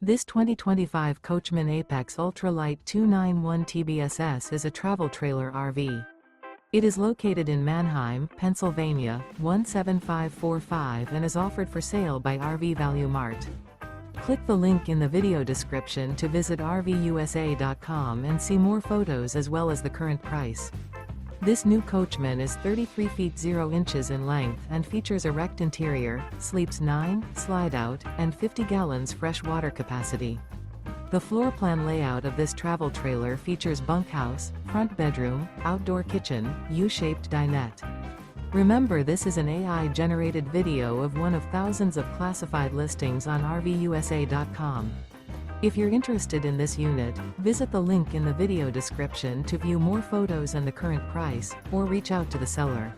This 2025 Coachmen Apex Ultra-Lite 291 TBSS is a travel trailer RV. It is located in Manheim, Pennsylvania, 17545 and is offered for sale by RV Value Mart. Click the link in the video description to visit RVUSA.com and see more photos as well as the current price. This new Coachmen is 33 feet 0 inches in length and features a RECT interior, sleeps 9, slide-out, and 50 gallons fresh water capacity. The floor plan layout of this travel trailer features bunkhouse, front bedroom, outdoor kitchen, U-shaped dinette. Remember, this is an AI-generated video of one of thousands of classified listings on RVUSA.com. If you're interested in this unit, visit the link in the video description to view more photos and the current price, or reach out to the seller.